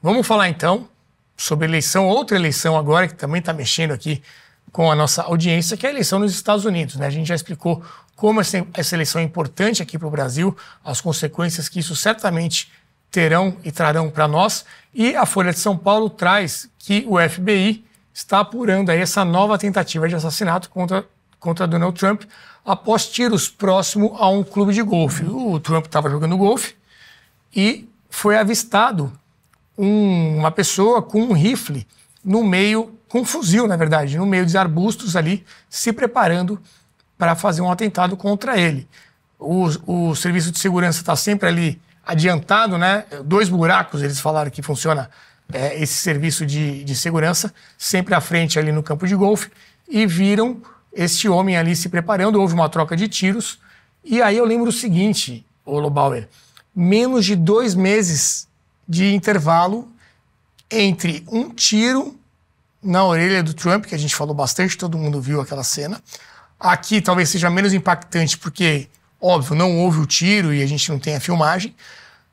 Vamos falar então sobre eleição, outra eleição agora, que também está mexendo aqui com a nossa audiência, que é a eleição nos Estados Unidos, né? A gente já explicou como essa eleição é importante aqui para o Brasil, as consequências que isso certamente terão e trarão para nós. E a Folha de São Paulo traz que o FBI está apurando aí essa nova tentativa de assassinato contra Donald Trump após tiros próximo a um clube de golfe. O Trump estava jogando golfe e foi avistado uma pessoa com um rifle no meio, com um fuzil, na verdade, no meio dos arbustos ali, se preparando para fazer um atentado contra ele. O serviço de segurança está sempre ali adiantado, né? 2 buracos, eles falaram que funciona esse serviço de segurança, sempre à frente ali no campo de golfe, e viram este homem ali se preparando, houve uma troca de tiros, e aí eu lembro o seguinte, Lobauer, menos de 2 meses de intervalo entre um tiro na orelha do Trump, que a gente falou bastante, todo mundo viu aquela cena. Aqui talvez seja menos impactante porque, óbvio, não houve o tiro e a gente não tem a filmagem,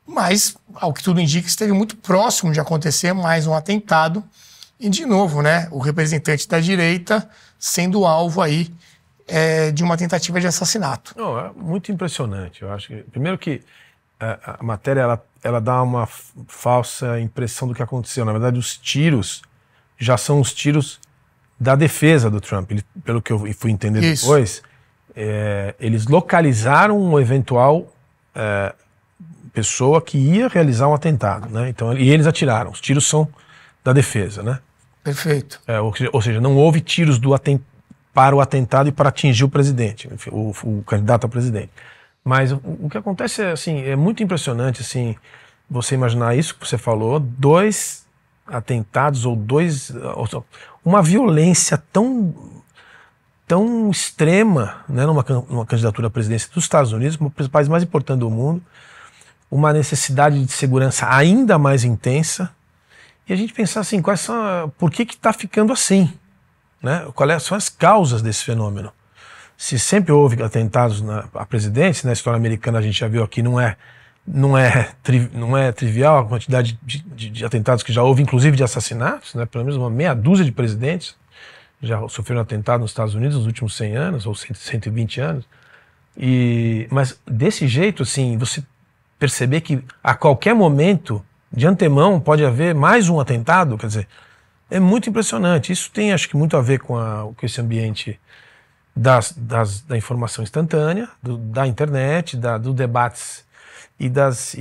mas, ao que tudo indica, esteve muito próximo de acontecer mais um atentado. E, de novo, né, o representante da direita sendo alvo aí de uma tentativa de assassinato. Não, é muito impressionante. Eu acho que, primeiro que a matéria ela dá uma falsa impressão do que aconteceu. Na verdade, os tiros já são os tiros da defesa do Trump. Pelo que eu fui entender depois, eles localizaram uma eventual pessoa que ia realizar um atentado, né? Então, e eles atiraram. Os tiros são da defesa, né? Perfeito. Ou seja, não houve tiros para o atentado e para atingir o presidente, o candidato a presidente. Mas o que acontece é muito impressionante, assim, você imaginar isso que você falou, 2 atentados uma violência tão extrema, né, numa candidatura à presidência dos Estados Unidos, um dos países mais importantes do mundo, uma necessidade de segurança ainda mais intensa, e a gente pensar assim, por que está ficando assim? Né? Quais são as causas desse fenômeno? Se sempre houve atentados a presidentes, na história americana a gente já viu aqui, não é trivial a quantidade de atentados que já houve, inclusive de assassinatos, né? Pelo menos uma meia dúzia de presidentes já sofreram atentado nos Estados Unidos nos últimos 100 anos, ou 120 anos. Mas desse jeito, assim, você perceber que a qualquer momento, de antemão, pode haver mais um atentado, quer dizer, é muito impressionante. Isso tem, acho que, muito a ver com esse ambiente da informação instantânea, da internet, dos debates e das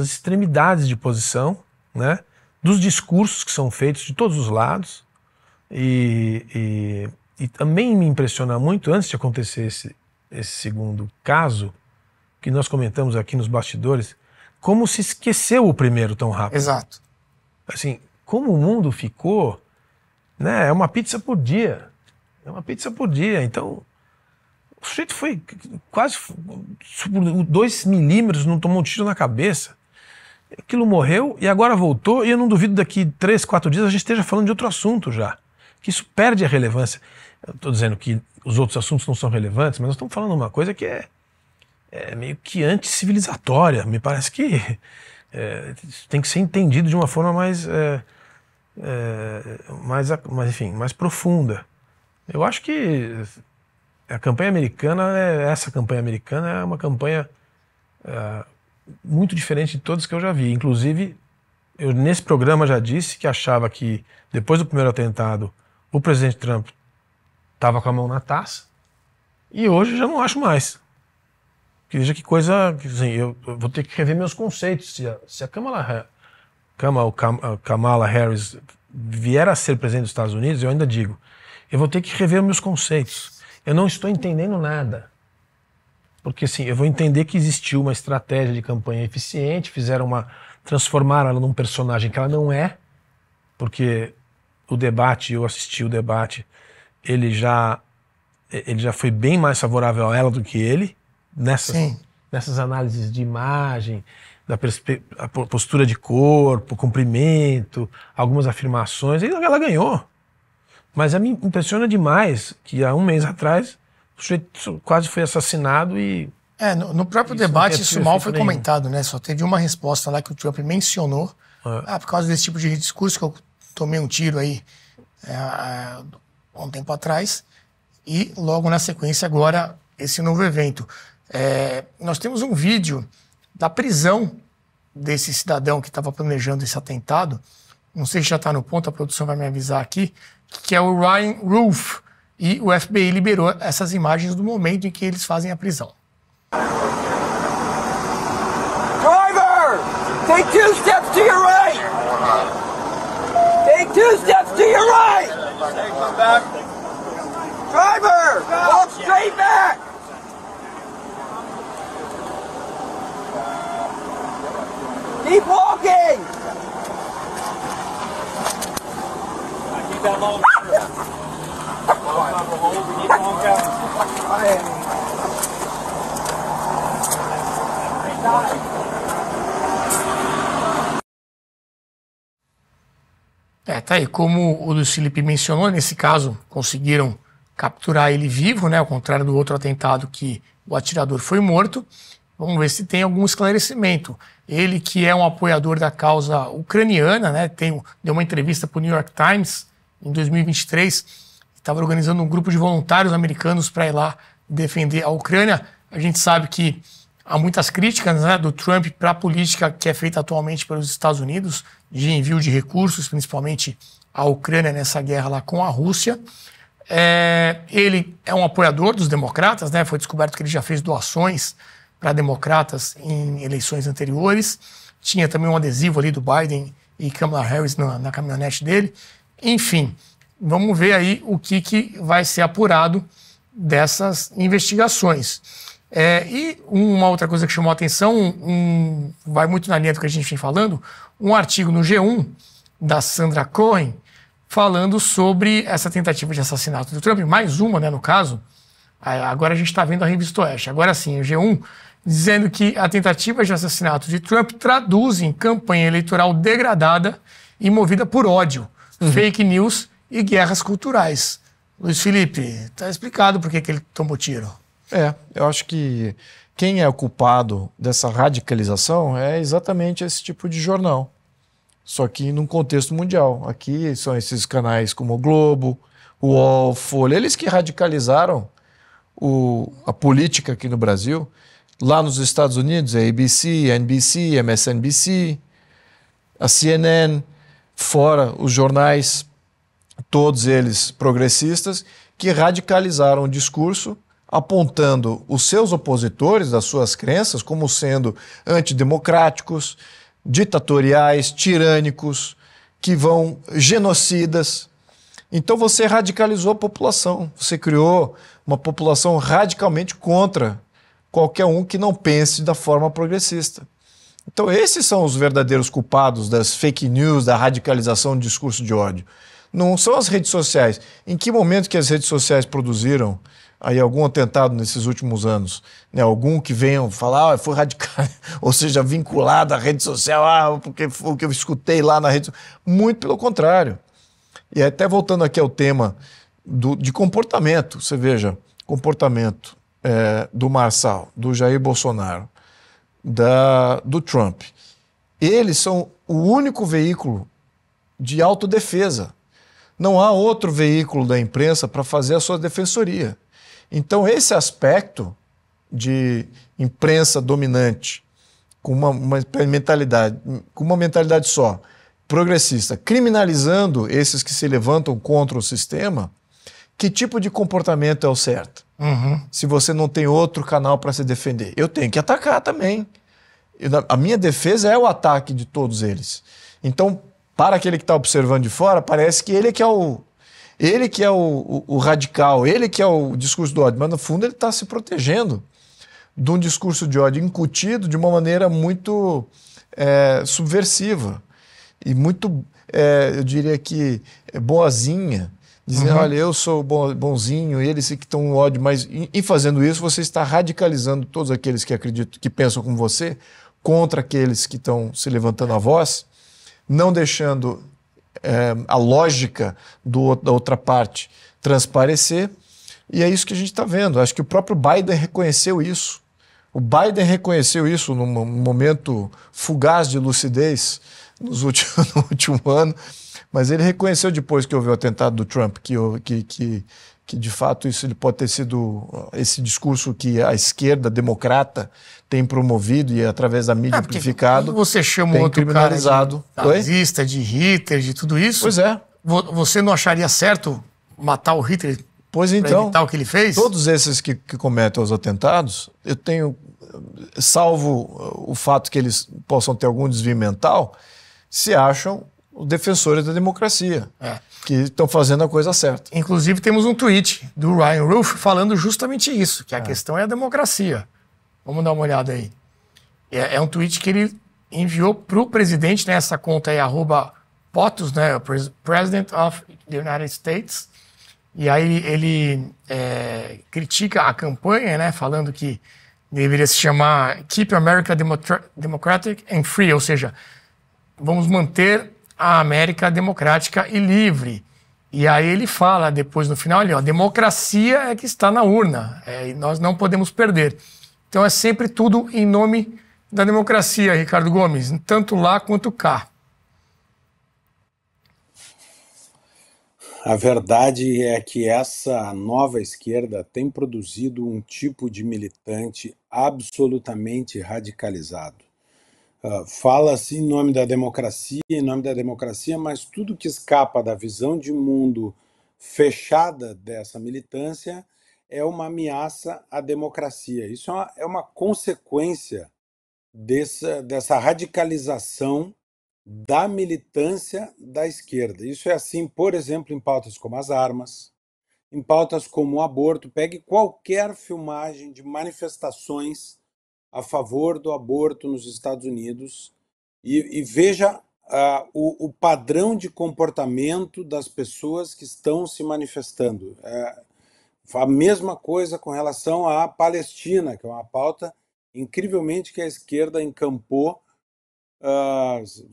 extremidades de posição, né? Dos discursos que são feitos de todos os lados. E também me impressiona muito, antes de acontecer esse segundo caso, que nós comentamos aqui nos bastidores, como se esqueceu o primeiro tão rápido. Exato. Assim, como o mundo ficou, né? É uma pizza por dia. É uma pizza por dia. Então, o sujeito foi quase 2 milímetros, não tomou um tiro na cabeça. Aquilo morreu e agora voltou, e eu não duvido daqui 3, 4 dias a gente esteja falando de outro assunto já. Que isso perde a relevância. Eu estou dizendo que os outros assuntos não são relevantes, mas nós estamos falando de uma coisa que é meio que anticivilizatória. Me parece que tem que ser entendido de uma forma mais profunda. Eu acho que a campanha americana, essa campanha americana é uma campanha muito diferente de todas que eu já vi. Inclusive, eu nesse programa já disse que achava que depois do primeiro atentado o presidente Trump estava com a mão na taça, e hoje já não acho mais. Veja que coisa, assim, eu vou ter que rever meus conceitos. Se a Kamala Harris vier a ser presidente dos Estados Unidos, eu ainda digo, eu vou ter que rever meus conceitos. Eu não estou entendendo nada. Porque assim, eu vou entender que existiu uma estratégia de campanha eficiente, transformaram ela num personagem que ela não é, porque o debate, eu assisti o debate, ele já foi bem mais favorável a ela do que ele, nessas análises de imagem, a postura de corpo, comprimento, algumas afirmações, e ela ganhou. Mas me impressiona demais que há um mês atrás o sujeito quase foi assassinado e... No próprio debate isso mal foi comentado, né? Só teve uma resposta lá que o Trump mencionou por causa desse tipo de discurso que eu tomei um tiro aí há um tempo atrás, e logo na sequência agora esse novo evento. Nós temos um vídeo da prisão desse cidadão que estava planejando esse atentado, não sei se já está no ponto, a produção vai me avisar aqui, que é o Ryan Roof, e o FBI liberou essas imagens do momento em que eles fazem a prisão. Driver, take 2 steps to your right. Take 2 steps to your right. Driver, walk straight back. Keep walking. Keep that long. Tá aí, como o Luiz Felipe mencionou, nesse caso conseguiram capturar ele vivo, né, ao contrário do outro atentado que o atirador foi morto. Vamos ver se tem algum esclarecimento. Ele, que é um apoiador da causa ucraniana, né, deu uma entrevista para o New York Times em 2023, estava organizando um grupo de voluntários americanos para ir lá defender a Ucrânia. A gente sabe que há muitas críticas, né, do Trump para a política que é feita atualmente pelos Estados Unidos, de envio de recursos, principalmente à Ucrânia nessa guerra lá com a Rússia. Ele é um apoiador dos democratas, né, foi descoberto que ele já fez doações para democratas em eleições anteriores. Tinha também um adesivo ali do Biden e Kamala Harris na caminhonete dele. Enfim, vamos ver aí o que vai ser apurado dessas investigações. E uma outra coisa que chamou a atenção, vai muito na linha do que a gente vem falando, um artigo no G1 da Sandra Cohen falando sobre essa tentativa de assassinato do Trump, mais uma, né, no caso. Agora a gente está vendo a Revista Oeste. Agora sim, o G1 dizendo que a tentativa de assassinato de Trump traduzem campanha eleitoral degradada e movida por ódio, fake news e guerras culturais. Luiz Felipe, está explicado por que ele tomou tiro. Eu acho que quem é o culpado dessa radicalização é exatamente esse tipo de jornal. Só que num contexto mundial. Aqui são esses canais como o Globo, o UOL, Folha, eles que radicalizaram a política aqui no Brasil. Lá nos Estados Unidos é ABC, NBC, MSNBC, a CNN, fora os jornais, todos eles progressistas, que radicalizaram o discurso, apontando os seus opositores das suas crenças como sendo antidemocráticos, ditatoriais, tirânicos, que vão genocidas. Então você radicalizou a população, você criou uma população radicalmente contra qualquer um que não pense da forma progressista. Então esses são os verdadeiros culpados das fake news, da radicalização do discurso de ódio. Não são as redes sociais. Em que momento que as redes sociais produziram aí algum atentado nesses últimos anos? Né? Algum que venham falar, foi radical, ou seja, vinculado à rede social, porque foi o que eu escutei lá na rede social. Muito pelo contrário. E até voltando aqui ao tema de comportamento, você veja, comportamento do Marçal, do Jair Bolsonaro, do Trump. Eles são o único veículo de autodefesa. Não há outro veículo da imprensa para fazer a sua defensoria. Então esse aspecto de imprensa dominante, com uma mentalidade só, progressista, criminalizando esses que se levantam contra o sistema, que tipo de comportamento é o certo? Se você não tem outro canal para se defender. Eu tenho que atacar também. A minha defesa é o ataque de todos eles. Então, para aquele que está observando de fora, parece que ele que é o radical, ele que é o discurso do ódio, mas no fundo ele está se protegendo de um discurso de ódio incutido de uma maneira muito subversiva e muito, eu diria que, boazinha, dizendo, olha, eu sou bonzinho, eles que estão no ódio, mas em fazendo isso você está radicalizando todos aqueles que acreditam, que pensam como você, contra aqueles que estão se levantando a voz, não deixando a lógica da outra parte transparecer, e é isso que a gente está vendo. Acho que o próprio Biden reconheceu isso. O Biden reconheceu isso num momento fugaz de lucidez no último ano, mas ele reconheceu depois que houve o atentado do Trump que de fato isso ele pode ter sido esse discurso que a esquerda democrata tem promovido e através da mídia amplificado. Você chama tem outro criminalizado. cara de nazista, de Hitler, de tudo isso. Pois é. Você não acharia certo matar o Hitler? Pois então, evitar o que ele fez? Todos esses que cometem os atentados, eu tenho, salvo o fato que eles possam ter algum desvio mental, se acham os defensores da democracia, que estão fazendo a coisa certa. Inclusive temos um tweet do Ryan Roof falando justamente isso, que a questão é a democracia. Vamos dar uma olhada aí. É um tweet que ele enviou para o presidente, né, essa conta é @POTUS, né, President of the United States. E aí ele critica a campanha, né, falando que deveria se chamar Keep America Democratic and Free, ou seja, vamos manter a América democrática e livre. E aí ele fala depois no final, a democracia é que está na urna, e nós não podemos perder. Então é sempre tudo em nome da democracia, Ricardo Gomes, tanto lá quanto cá. A verdade é que essa nova esquerda tem produzido um tipo de militante absolutamente radicalizado. Fala-se em nome da democracia, mas tudo que escapa da visão de mundo fechada dessa militância é uma ameaça à democracia. Isso é uma consequência dessa radicalização da militância da esquerda. Isso é assim, por exemplo, em pautas como as armas, em pautas como o aborto. Pegue qualquer filmagem de manifestações a favor do aborto nos Estados Unidos e veja o padrão de comportamento das pessoas que estão se manifestando. A mesma coisa com relação à Palestina, que é uma pauta incrivelmente que a esquerda encampou,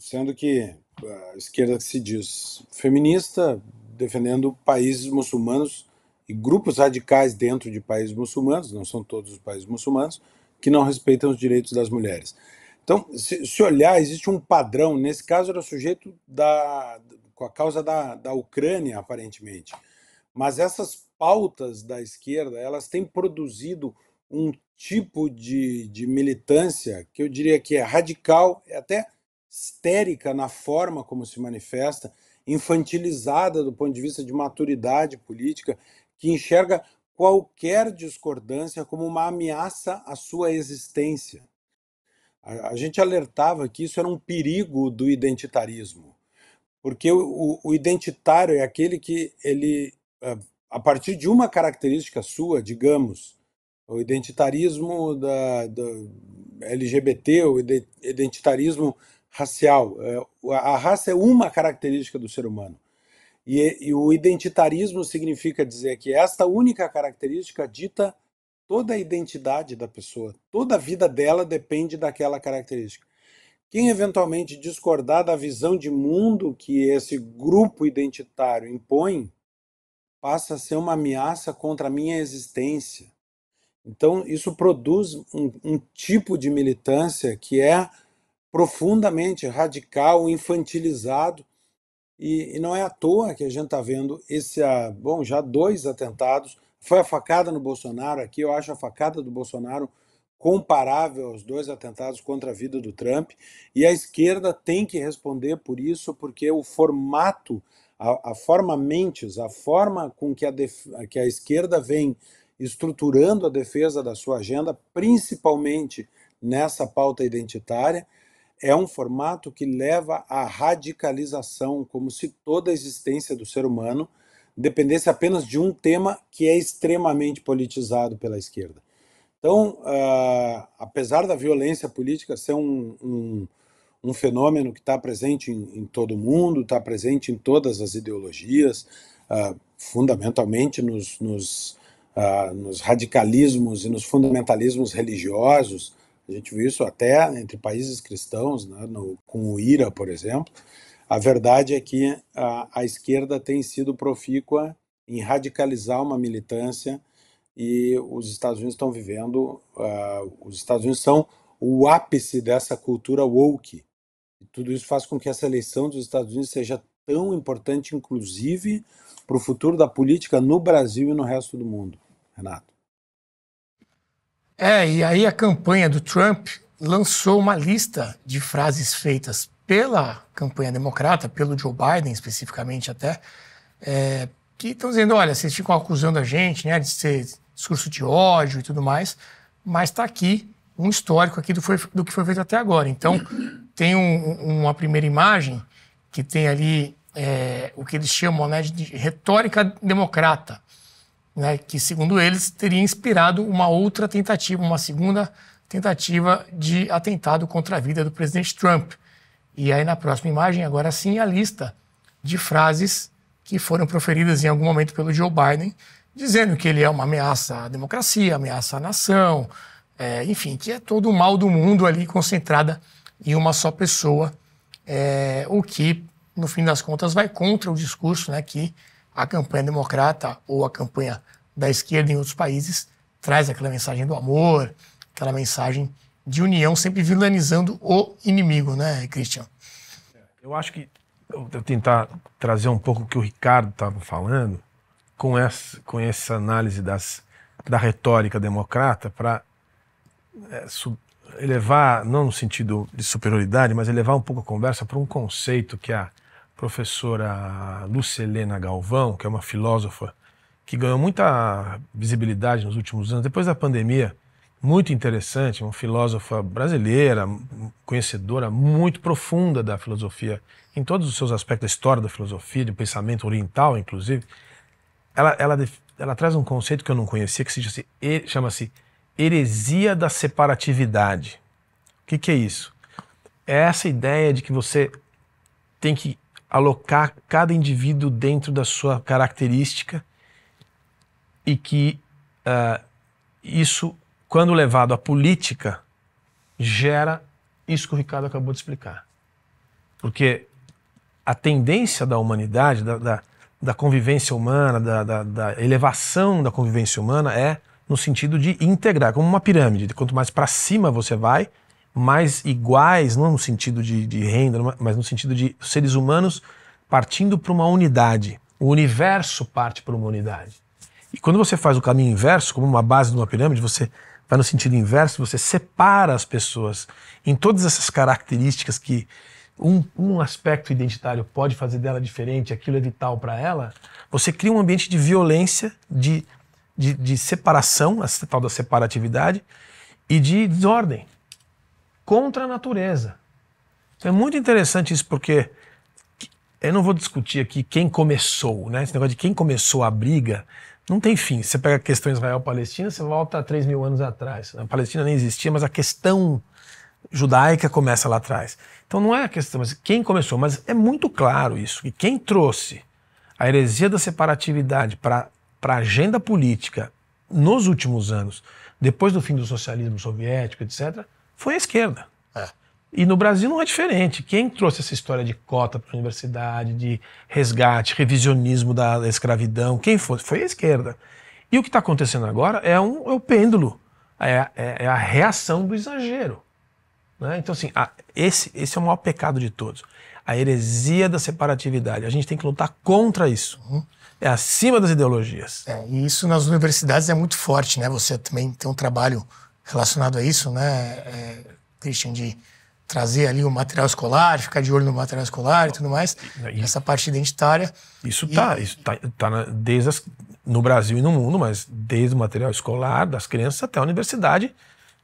sendo que a esquerda se diz feminista, defendendo países muçulmanos e grupos radicais dentro de países muçulmanos, não são todos os países muçulmanos, que não respeitam os direitos das mulheres. Então, se olhar, existe um padrão, nesse caso era o sujeito com a causa da Ucrânia, aparentemente, mas essas pautas da esquerda, elas têm produzido um tipo de militância que eu diria que é radical, é até histérica na forma como se manifesta, infantilizada do ponto de vista de maturidade política, que enxerga qualquer discordância como uma ameaça à sua existência. A gente alertava que isso era um perigo do identitarismo, porque o identitário é aquele que ele, a partir de uma característica sua, digamos, o identitarismo da LGBT, o identitarismo racial. A raça é uma característica do ser humano. E o identitarismo significa dizer que esta única característica dita toda a identidade da pessoa. Toda a vida dela depende daquela característica. Quem eventualmente discordar da visão de mundo que esse grupo identitário impõe, passa a ser uma ameaça contra a minha existência. Então, isso produz um tipo de militância que é profundamente radical, infantilizado, e não é à toa que a gente está vendo já 2 atentados. Foi a facada no Bolsonaro aqui, eu acho a facada do Bolsonaro comparável aos 2 atentados contra a vida do Trump, e a esquerda tem que responder por isso, porque o formato, a forma com que a esquerda vem estruturando a defesa da sua agenda, principalmente nessa pauta identitária, é um formato que leva à radicalização, como se toda a existência do ser humano dependesse apenas de um tema que é extremamente politizado pela esquerda. Então, apesar da violência política ser um fenômeno que está presente em todo o mundo, está presente em todas as ideologias, fundamentalmente nos radicalismos e nos fundamentalismos religiosos. A gente viu isso até entre países cristãos, né, com o IRA, por exemplo. A verdade é que a esquerda tem sido profícua em radicalizar uma militância e os Estados Unidos estão vivendo, os Estados Unidos são o ápice dessa cultura woke. E tudo isso faz com que essa eleição dos Estados Unidos seja tão importante, inclusive, para o futuro da política no Brasil e no resto do mundo. Renato. E aí a campanha do Trump lançou uma lista de frases feitas pela campanha democrata, pelo Joe Biden especificamente até, que estão dizendo, olha, vocês ficam acusando a gente, né, de ser discurso de ódio e tudo mais, mas está aqui um histórico aqui do que foi feito até agora. Então, tem uma primeira imagem que tem ali o que eles chamam, né, de retórica democrata, né, que, segundo eles, teria inspirado uma outra tentativa, uma segunda tentativa de atentado contra a vida do presidente Trump. E aí, na próxima imagem, agora sim, a lista de frases que foram proferidas em algum momento pelo Joe Biden, dizendo que ele é uma ameaça à democracia, ameaça à nação, enfim, que é todo o mal do mundo ali concentrada em uma só pessoa, o que, no fim das contas, vai contra o discurso, né, que a campanha democrata ou a campanha da esquerda em outros países traz aquela mensagem do amor, aquela mensagem de união, sempre vilanizando o inimigo, né, Christian? Eu acho que eu vou tentar trazer um pouco o que o Ricardo estava falando com essa análise da retórica democrata para elevar, não no sentido de superioridade, mas elevar um pouco a conversa para um conceito que a professora Lucilena Galvão, que é uma filósofa que ganhou muita visibilidade nos últimos anos, depois da pandemia, muito interessante, uma filósofa brasileira, conhecedora muito profunda da filosofia, em todos os seus aspectos, da história da filosofia, do pensamento oriental, inclusive. Ela traz um conceito que eu não conhecia, que chama-se heresia da separatividade. O que é isso? É essa ideia de que você tem que alocar cada indivíduo dentro da sua característica e que isso, quando levado à política, gera isso que o Ricardo acabou de explicar. Porque a tendência da humanidade, da convivência humana, da elevação da convivência humana é no sentido de integrar, como uma pirâmide. Quanto mais para cima você vai, mais iguais, não no sentido de renda, mas no sentido de seres humanos partindo para uma unidade. O universo parte para uma unidade. E quando você faz o caminho inverso, como uma base de uma pirâmide, você vai no sentido inverso, você separa as pessoas em todas essas características que um aspecto identitário pode fazer dela diferente, aquilo é vital para ela, você cria um ambiente de violência, de separação, essa tal da separatividade, e de desordem contra a natureza. Então é muito interessante isso, porque eu não vou discutir aqui quem começou, né? Esse negócio de quem começou a briga não tem fim. Você pega a questão Israel-Palestina, você volta a 3 mil anos atrás. A Palestina nem existia, mas a questão judaica começa lá atrás. Então não é a questão, mas quem começou. Mas é muito claro isso, que quem trouxe a heresia da separatividade para a agenda política nos últimos anos, depois do fim do socialismo soviético, etc., foi a esquerda. E no Brasil não é diferente. Quem trouxe essa história de cota para a universidade, de resgate, revisionismo da escravidão, quem foi? Foi a esquerda. E o que está acontecendo agora é o pêndulo, é a reação do exagero. Né? Então, assim, esse é o maior pecado de todos. A heresia da separatividade. A gente tem que lutar contra isso. É acima das ideologias. E isso nas universidades é muito forte, né? Você também tem um trabalho relacionado a isso, né, Christian, de trazer ali o material escolar, ficar de olho no material escolar e tudo mais, essa parte identitária. Isso tá desde no Brasil e no mundo, mas desde o material escolar das crianças até a universidade,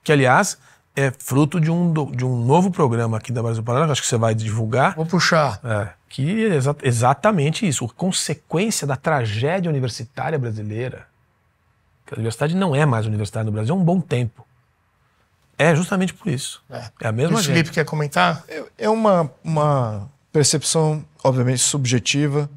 que, aliás, é fruto de um novo programa aqui da Brasil Paralelo, acho que você vai divulgar. Vou puxar. Que é exatamente isso, a consequência da tragédia universitária brasileira. Que a universidade não é mais universidade no Brasil há um bom tempo. É justamente por isso. É a mesma gente. Felipe, quer comentar? É uma percepção, obviamente, subjetiva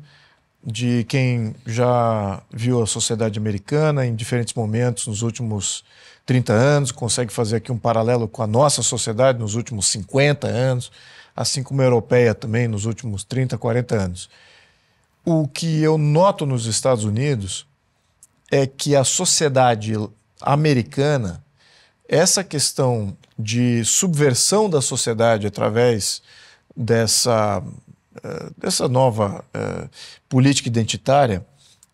de quem já viu a sociedade americana em diferentes momentos nos últimos 30 anos, consegue fazer aqui um paralelo com a nossa sociedade nos últimos 50 anos, assim como a europeia também nos últimos 30, 40 anos. O que eu noto nos Estados Unidos é que a sociedade americana, essa questão de subversão da sociedade através dessa nova política identitária,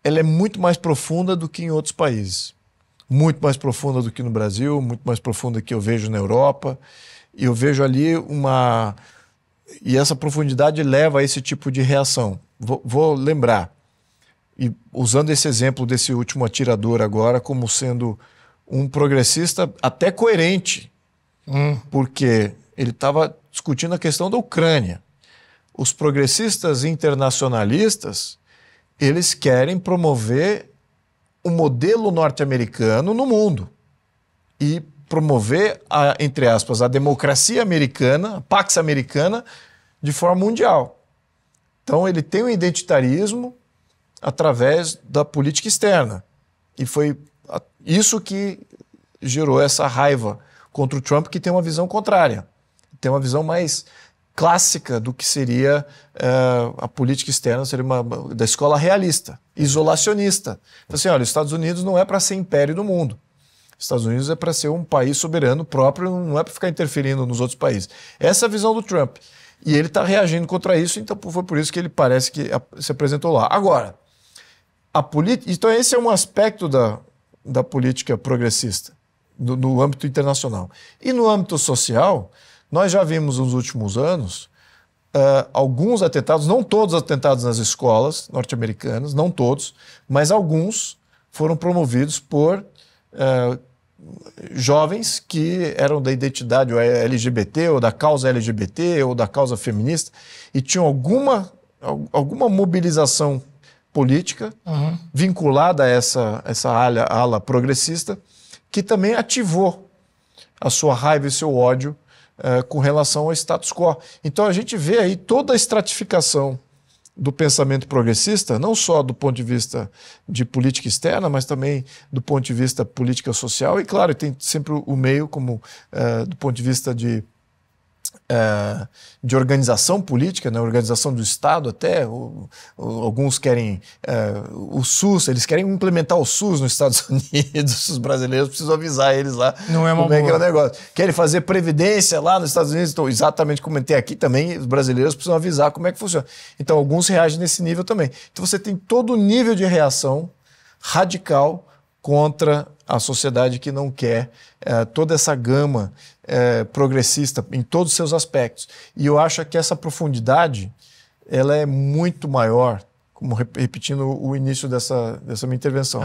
ela é muito mais profunda do que em outros países. Muito mais profunda do que no Brasil, muito mais profunda que eu vejo na Europa. E eu vejo ali E essa profundidade leva a esse tipo de reação. Vou lembrar, e usando esse exemplo desse último atirador agora como sendo um progressista até coerente, porque ele estava discutindo a questão da Ucrânia. Os progressistas internacionalistas, eles querem promover o modelo norte-americano no mundo e promover, entre aspas, a democracia americana, a Pax Americana, de forma mundial. Então ele tem um identitarismo através da política externa. E foi isso que gerou essa raiva contra o Trump, que tem uma visão contrária. Tem uma visão mais clássica do que seria a política externa, seria da escola realista, isolacionista. Então, assim, olha, os Estados Unidos não é para ser império do mundo. Os Estados Unidos é para ser um país soberano próprio, não é para ficar interferindo nos outros países. Essa é a visão do Trump. E ele está reagindo contra isso, então foi por isso que ele parece que se apresentou lá. Agora, então esse é um aspecto da política progressista, no âmbito internacional. E no âmbito social, nós já vimos nos últimos anos alguns atentados, não todos os atentados nas escolas norte-americanas, não todos, mas alguns foram promovidos por jovens que eram da identidade LGBT, ou da causa LGBT, ou da causa feminista, e tinham alguma mobilização política vinculada a essa ala progressista, que também ativou a sua raiva e seu ódio com relação ao status quo. Então a gente vê aí toda a estratificação do pensamento progressista, não só do ponto de vista de política externa, mas também do ponto de vista política social. E claro, tem sempre o meio como do ponto de vista de organização política, né? Organização do Estado até. Alguns querem o SUS, eles querem implementar o SUS nos Estados Unidos. Os brasileiros precisam avisar eles lá como é que é o negócio. Querem fazer previdência lá nos Estados Unidos, então, exatamente como comentei aqui também, os brasileiros precisam avisar como é que funciona. Então alguns reagem nesse nível também. Então você tem todo o nível de reação radical contra a sociedade que não quer toda essa gama progressista em todos os seus aspectos. E eu acho que essa profundidade ela é muito maior, como repetindo o início dessa minha intervenção,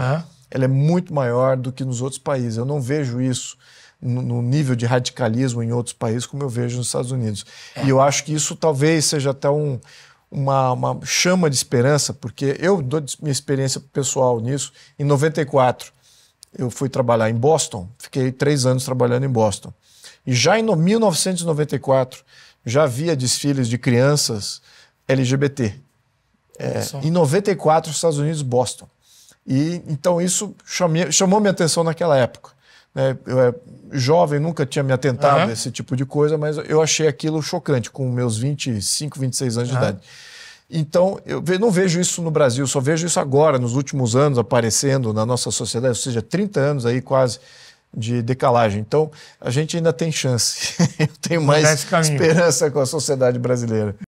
ela é muito maior do que nos outros países. Eu não vejo isso no nível de radicalismo em outros países como eu vejo nos Estados Unidos. E eu acho que isso talvez seja até uma chama de esperança, porque eu dou minha experiência pessoal nisso. Em 94, eu fui trabalhar em Boston, fiquei 3 anos trabalhando em Boston. E já em 1994, já havia desfiles de crianças LGBT. Em 94, os Estados Unidos, Boston. E então isso chamou minha atenção naquela época. Eu jovem, nunca tinha me atentado a esse tipo de coisa, mas eu achei aquilo chocante, com meus 25, 26 anos de idade. Então, eu não vejo isso no Brasil, só vejo isso agora, nos últimos anos, aparecendo na nossa sociedade, ou seja, 30 anos aí quase de decalagem. Então, a gente ainda tem chance. Eu tenho mais esperança com a sociedade brasileira.